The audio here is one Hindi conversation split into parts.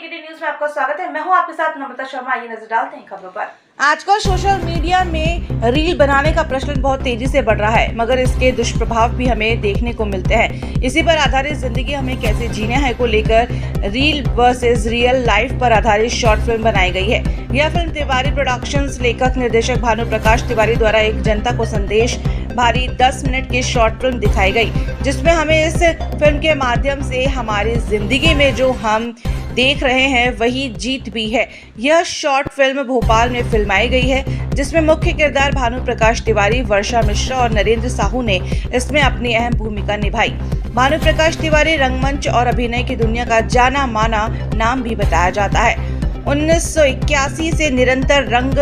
टीकेटी न्यूज में आपका स्वागत है। मैं हूं आपके साथ नम्रता शर्मा। आइए नजर डालते हैं खबरों पर। आजकल सोशल मीडिया में रील बनाने का प्रचलन बहुत तेजी से बढ़ रहा है, मगर इसके दुष्प्रभाव भी हमें देखने को मिलते हैं। इसी पर आधारित जिंदगी हमें कैसे जीना है को लेकर रील वर्सेस रियल लाइफ पर आधारित शॉर्ट फिल्म बनाई गई है। यह फिल्म तिवारी प्रोडक्शंस लेखक निर्देशक भानु प्रकाश तिवारी द्वारा एक जनता को संदेश भारी 10 मिनट की शॉर्ट फिल्म दिखाई गई, जिसमें हमें इस फिल्म के माध्यम से हमारी जिंदगी में जो हम देख रहे हैं वही जीत भी है। यह शॉर्ट फिल्म भोपाल में फिल्माई गई है, जिसमें मुख्य किरदार भानु प्रकाश तिवारी, वर्षा मिश्रा और नरेंद्र साहू ने इसमें अपनी अहम भूमिका निभाई। भानु प्रकाश तिवारी रंगमंच और अभिनय की दुनिया का जाना माना नाम भी बताया जाता है। 1981 से निरंतर रंग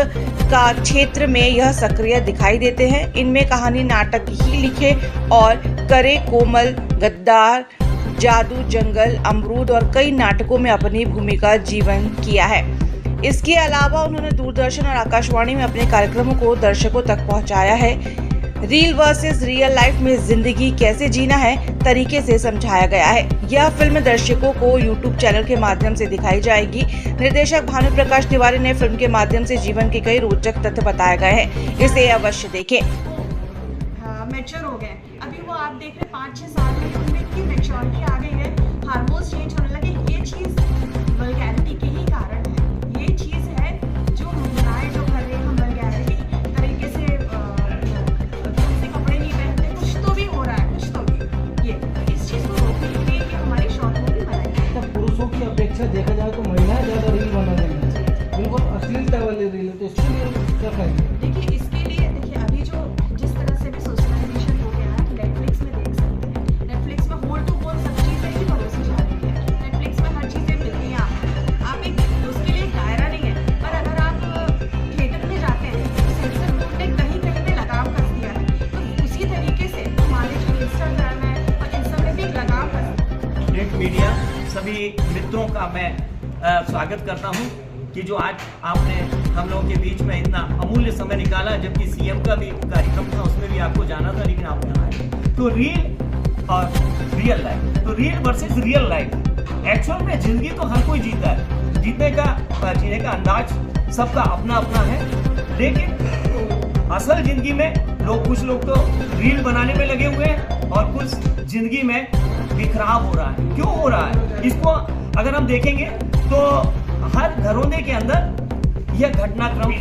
का क्षेत्र में यह सक्रिय दिखाई देते हैं। इनमें कहानी नाटक ही लिखे और करे कोमल, गद्दार, जादू, जंगल, अमरूद और कई नाटकों में अपनी भूमिका जीवन किया है। इसके अलावा उन्होंने दूरदर्शन और आकाशवाणी में अपने कार्यक्रमों को दर्शकों तक पहुंचाया है। रील वर्सेस रियल लाइफ में जिंदगी कैसे जीना है तरीके से समझाया गया है। यह फिल्म दर्शकों को यूट्यूब चैनल के माध्यम से दिखाई जाएगी। निर्देशक भानु प्रकाश तिवारी ने फिल्म के माध्यम से जीवन के कई रोचक तथ्य बताए गए हैं, इसे अवश्य देखें। मैच्योर हो गए अभी वो आप देख रहे 5-6 साल में उनमें इतनी मैच्योरिटी आ गई है, हार्मोन्स चेंज होने लगे। ये चीज़ वल्गैरिटी के ही कारण है। ये चीज़ है जो महिलाएं जो कर रही हैं, हम वल्गैरिटी तरीके से कपड़े नहीं पहनते, कुछ तो भी हो रहा है, कुछ तो भी। ये इस चीज़ को रोकने के लिए हमारी शॉर्ट मूवी बनाई है। तब पुरुषों की अपेक्षा देखा जाए तो महिलाएं ज़्यादा रील बना रही हैं, बिल्कुल अश्लीलता वाली रील है, तो इसके लिए क्या कहेंगे? देखिए इसके लिए अभी जो जिस तरह से भी सोशलाइजेशन हो गया है, नेटफ्लिक्स में देख सकते हैं। नेटफ्लिक्स में होल टू होल सब चीज़ें ही परोसी जा रही है। नेटफ्लिक्स में हर चीज़ें मिलती हैं आप एक उसके लिए एक दायरा नहीं है। पर अगर आप थिएटर में जाते हैं तो सेंसर बोर्ड ने कहीं कहीं पे लगाम कस दिया है, तो उसी तरीके से हमारे जो इंस्टाग्राम है और इन सब में भी लगाम कस। प्रिंट मीडिया सभी मित्रों का मैं स्वागत करता हूं कि जो आज आपने हम लोगों के बीच में इतना अमूल्य समय निकाला, जबकि सीएम का भी कार्यक्रम था, उसमें भी आपको जाना था, लेकिन आप यहाँ आए। तो रील और रियल लाइफ, तो reel versus real life, actual में जिंदगी तो हर कोई जीता है, जीने का अंदाज सबका अपना अपना है। लेकिन असल जिंदगी में कुछ लोग तो रील बनाने में लगे हुए हैं और कुछ जिंदगी में बिखराव हो रहा है। क्यों हो रहा है? इसको अगर हम देखेंगे तो हर घरोने के अंदर यह घटनाक्रम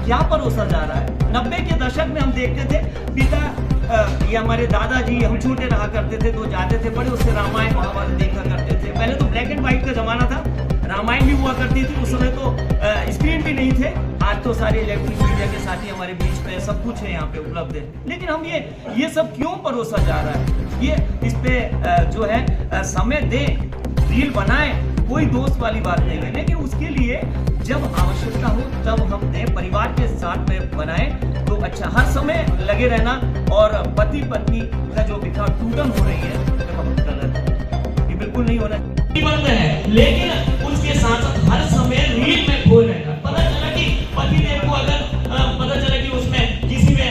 क्या परोसा जा रहा है। 90 के दशक में हम देखते थे पिता या हमारे दादाजी, हम छोटे रहा करते थे तो जाते थे बड़े, उससे रामायण महाभारत देखा करते थे। पहले तो ब्लैक एंड व्हाइट का जमाना था, रामायण भी हुआ करती थी, उस समय तो स्क्रीन भी नहीं थे। आज तो सारे इलेक्ट्रॉनिक मीडिया के साथ ही हमारे बीच में सब कुछ है, यहाँ पे उपलब्ध है। लेकिन हम ये सब क्यों परोसा जा रहा है? ये इस पे जो है समय दे, रील बनाए, कोई दोस्त वाली बात नहीं है। लेकिन उसके लिए जब आवश्यकता हो तब हम दें, परिवार के साथ में बनाएं तो अच्छा। हर समय लगे रहना और पति पत्नी का जो बिखराव टूटन हो रही है, तो बहुत गलत है, ये बिल्कुल नहीं होना बंद है। लेकिन उसके साथ साथ हर समय रील में खो रहना। पता चला कि पति देव को अगर पता चला कि उसमें किसी में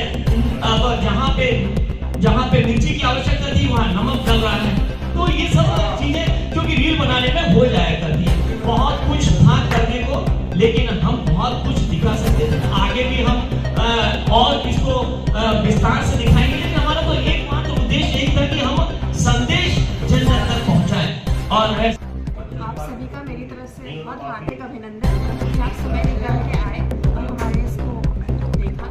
जहाँ पे मिर्ची की आवश्यकता थी वहाँ नमक डल रहा है, तो ये सब चीजें क्योंकि रील बनाने में हो जाया करती है। बहुत कुछ था करने को, लेकिन हम बहुत कुछ दिखा सकते थे। आगे भी हम और इसको विस्तार से दिखाएंगे, लेकिन हमारा तो एकमात्र उद्देश्य यही था कि हम संदेश जन जन तक पहुंचाएं। और आप सभी का मेरी तरफ से बहुत हार्दिक अभिनंदन कि आप समय निकाल के आए और हमारे इसको देखा।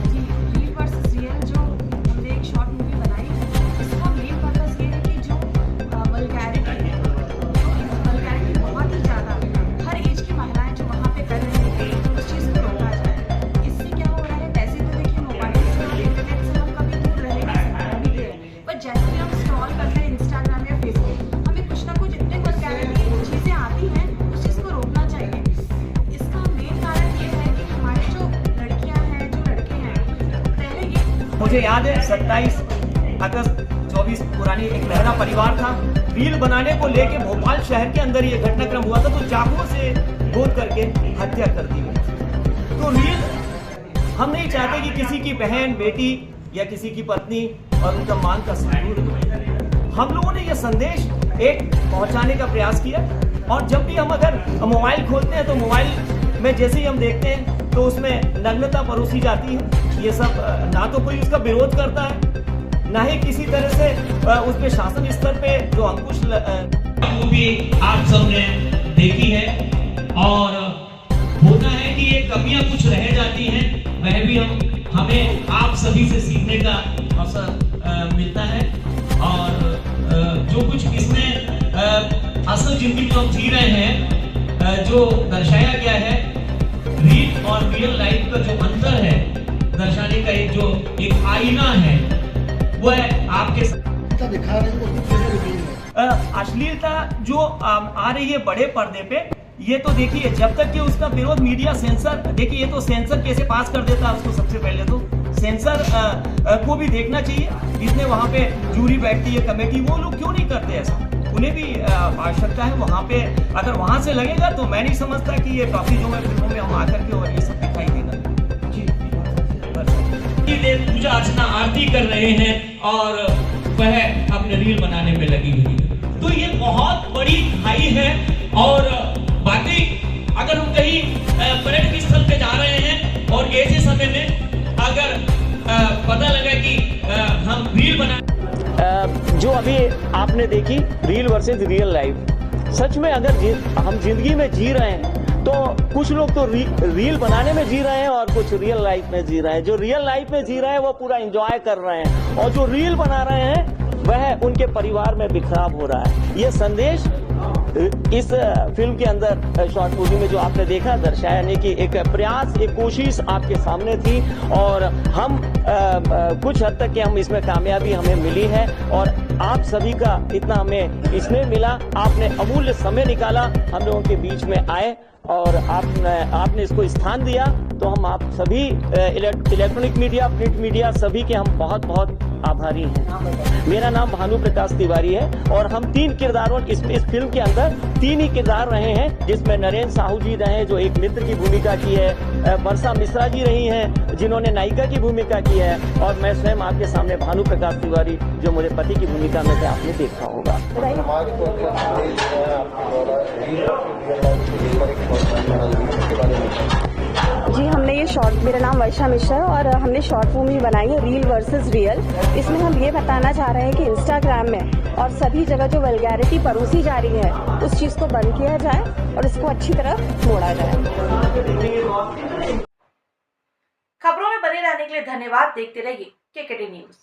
जी, रील वर्सेस रियल जो हमने एक शॉर्ट मूवी बनाई है, इसका मेन पर्पस ये है कि जो वल्गैरिटी बहुत ही ज़्यादा हर एज की महिलाएं जो वहाँ पे कर रही हैं, उस चीज़ को रोका जाए। इससे क्या हो रहा है? वैसे तो देखिए मोबाइल से और इंटरनेट से हम कभी दूर रह नहीं सकते, पर जैसे भी हम स्क्रॉल करते हैं इंस्टाग्राम या फेसबुक, हमें कुछ ना कुछ इतने वल्गैरिटी चीज़ें आती हैं, उस चीज़ को रोकना चाहिए। इसका मेन कारण ये है कि हमारे जो लड़कियां हैं, जो लड़के हैं, पहले ये मुझे याद है 27 अगस्त 24 पुरानी एक लहरा परिवार था। रील बनाने को लेके भोपाल शहर के अंदर ये घटनाक्रम हुआ था, तो चाकुओं से गोद करके हत्या कर दी गई। तो रील हम नहीं चाहते कि किसी की बहन, बेटी या किसी की पत्नी और उनका मांग का सिंदूर हो। हम लोगों ने यह संदेश एक पहुंचाने का प्रयास किया और जब भी हम अगर मोबाइल खोलते हैं तो मोबाइल में जैसे ही हम देखते हैं तो उसमें नग्नता परोसी जाती है। ये सब ना तो कोई उसका विरोध करता है, ना ही किसी तरह से उस पे शासन स्तर पे जो अंकुश वो भी आप सबने देखी है। और होता है कि ये कमियां कुछ रह जाती हैं, वह भी हमें आप सभी से सीखने का अवसर मिलता है। और जो कुछ इसमें असल जिंदगी जो हम जी रहे हैं, जो दर्शाया गया है, रील और रियल लाइफ का जो अंतर है दर्शाने का एक आईना है, वो है आपके दिखा रहे हैं। अश्लीलता जो आ रही है बड़े पर्दे पे, ये तो देखिए जब तक कि उसका विरोध मीडिया सेंसर, देखिए ये तो सेंसर कैसे पास कर देता है उसको, सबसे पहले तो सेंसर को भी देखना चाहिए। इसमें वहाँ पे जूरी बैठती है, कमेटी, वो लोग क्यों नहीं करते ऐसा? उन्हें भी आवश्यकता है वहाँ पे। अगर वहाँ से लगेगा तो मैं नहीं समझता कि ये काफी जो है फिल्मों में हम आकर के और ये सब दिखाई देगा। पूजा अर्चना आरती कर रहे हैं और वह अपने रील बनाने में लगी हुई है। तो ये बहुत बड़ी खाई है। और बाकी अगर हम कहीं पर्यटन स्थल पे जा रहे हैं और ऐसे समय में अगर पता लगा कि हम रील बना, जो अभी आपने देखी रील वर्सेस रियल लाइफ, सच में अगर हम जिंदगी में जी रहे हैं तो कुछ लोग तो रील बनाने में जी रहे हैं और कुछ रियल लाइफ में जी रहे हैं। जो रियल लाइफ में जी रहे हैं वो पूरा एंजॉय कर रहे हैं, और जो रील बना रहे हैं वह उनके परिवार में बिखराव हो रहा है। ये संदेश इस फिल्म के अंदर शॉर्ट मूवी में जो आपने देखा दर्शाया, यानी कि एक प्रयास, एक कोशिश आपके सामने थी, और हम कुछ हद तक कि हम इसमें कामयाबी हमें मिली है। और आप सभी का इतना हमें इसमें मिला, आपने अमूल्य समय निकाला, हम लोगों के बीच में आए और आपने इसको स्थान दिया, तो हम आप सभी इलेक्ट्रॉनिक मीडिया, प्रिंट मीडिया, सभी के हम बहुत बहुत आभारी हैं। मेरा नाम भानु प्रकाश तिवारी है और हम 3 किरदारों इस फिल्म के अंदर 3 ही किरदार रहे हैं, जिसमें नरेंद्र साहू जी रहे जो एक मित्र की भूमिका की है, वर्षा मिश्रा जी रही हैं जिन्होंने नायिका की भूमिका की है, और मैं स्वयं आपके सामने भानु प्रकाश तिवारी जो मेरे पति की भूमिका में थे, आपने देखा होगा। जी, हमने ये शॉर्ट, मेरा नाम वर्षा मिश्रा और हमने शॉर्ट मूवी बनाई है रील वर्सेस रियल। इसमें हम ये बताना चाह रहे हैं कि इंस्टाग्राम में और सभी जगह जो वल्गैरिटी परोसी जा रही है, उस चीज़ को बंद किया जाए और इसको अच्छी तरह मोड़ा जाए। खबरों में बने रहने के लिए धन्यवाद। देखते रहिए KKT न्यूज़।